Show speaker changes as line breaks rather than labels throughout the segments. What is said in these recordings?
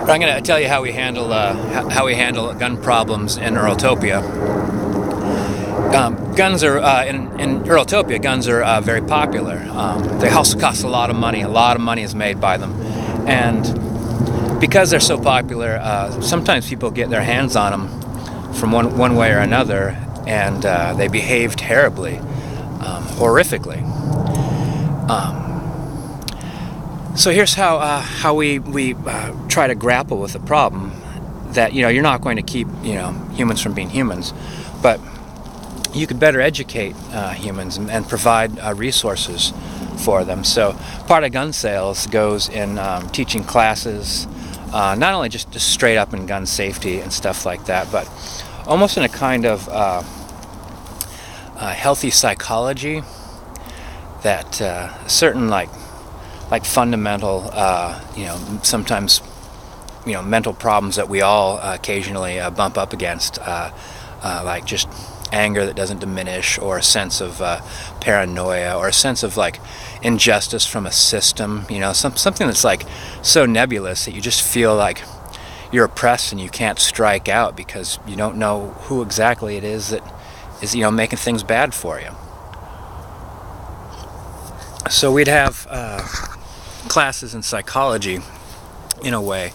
I'm going to tell you how we handle gun problems in Earltopia. Guns are in Earltopia. Guns are very popular. They also cost a lot of money. A lot of money is made by them, and because they're so popular, sometimes people get their hands on them from one way or another, and they behave terribly, horrifically. So here's how we try to grapple with the problem that you're not going to keep humans from being humans, but you could better educate humans and provide resources for them. So part of gun sales goes in teaching classes, not only just straight up in gun safety and stuff like that, but almost in a kind of healthy psychology that certain like fundamental sometimes mental problems that we all occasionally bump up against, like just anger that doesn't diminish, or a sense of paranoia, or a sense of like injustice from a system, something that's like so nebulous that you just feel like you're oppressed and you can't strike out because you don't know who exactly it is that is making things bad for you. So we'd have classes in psychology, in a way,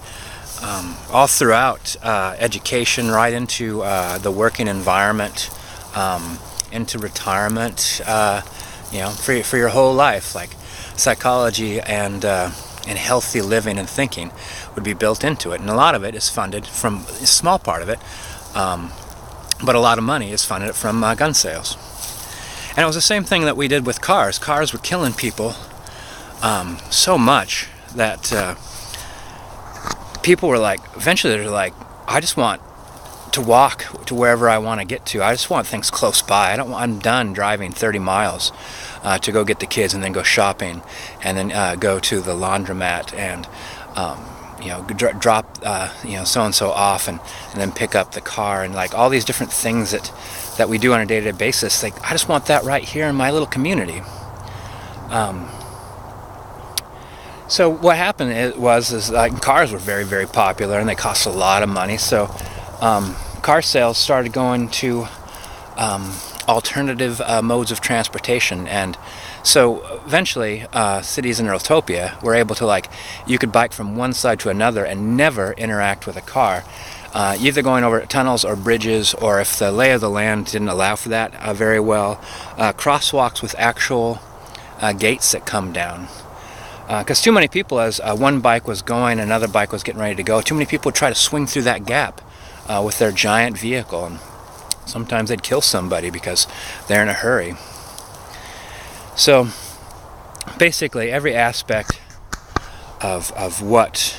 all throughout education, right into the working environment, into retirement, for your whole life. Like psychology and healthy living and thinking would be built into it, and a lot of it is funded from a small part of it, but a lot of money is funded from gun sales. And it was the same thing that we did with cars. Cars were killing people so much that people were like, eventually they're like, I just want to walk to wherever I want to get to. I just want things close by. I'm done driving 30 miles to go get the kids and then go shopping and then go to the laundromat and drop so and so off and then pick up the car, and like all these different things that we do on a day-to-day basis. Like, I just want that right here in my little community. So what happened was like cars were very, very popular and they cost a lot of money. So car sales started going to alternative modes of transportation, and so eventually cities in Earltopia were able to, you could bike from one side to another and never interact with a car, either going over tunnels or bridges, or if the lay of the land didn't allow for that very well, crosswalks with actual gates that come down. Because too many people, as one bike was going, another bike was getting ready to go, too many people would try to swing through that gap with their giant vehicle, and sometimes they'd kill somebody because they're in a hurry. So basically every aspect of what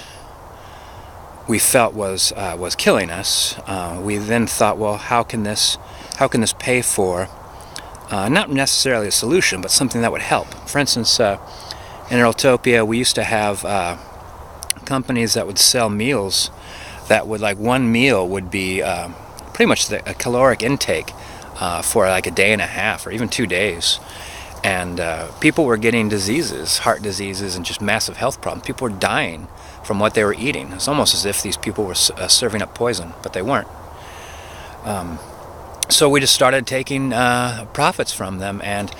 we felt was killing us, we then thought, well, how can this pay for not necessarily a solution, but something that would help. For instance, in Earltopia, we used to have companies that would sell meals that would, one meal would be pretty much a caloric intake for like a day and a half or even 2 days. And people were getting diseases, heart diseases, and just massive health problems. People were dying from what they were eating. It's almost as if these people were serving up poison, but they weren't. So we just started taking profits from them and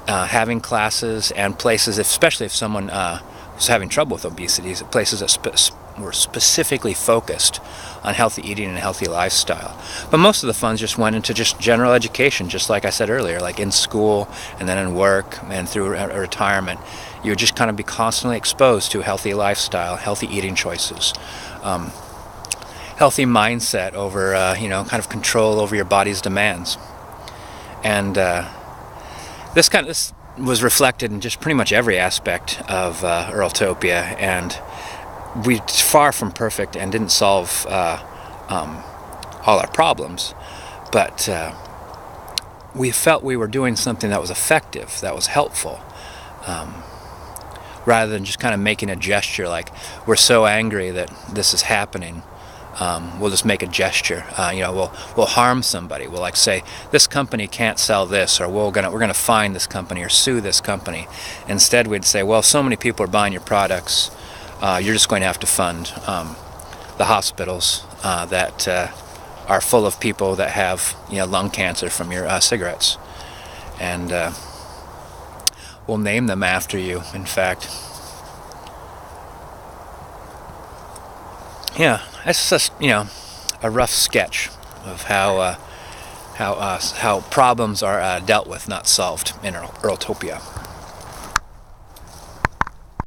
having classes and places, especially if someone was having trouble with obesity, places that were specifically focused on healthy eating and a healthy lifestyle. But most of the funds just went into just general education, just like I said earlier, like in school and then in work and through retirement. You would just kind of be constantly exposed to a healthy lifestyle, healthy eating choices, healthy mindset over, kind of control over your body's demands. And this was reflected in just pretty much every aspect of Earltopia, and we far from perfect and didn't solve all our problems, but we felt we were doing something that was effective, that was helpful, rather than just kind of making a gesture like, we're so angry that this is happening. We'll just make a gesture. We'll harm somebody. We'll say, this company can't sell this, or we're gonna fine this company or sue this company. Instead, we'd say, well, so many people are buying your products, you're just going to have to fund the hospitals that are full of people that have lung cancer from your cigarettes, and we'll name them after you. In fact, yeah, that's just a rough sketch of how problems are dealt with, not solved, in Earltopia.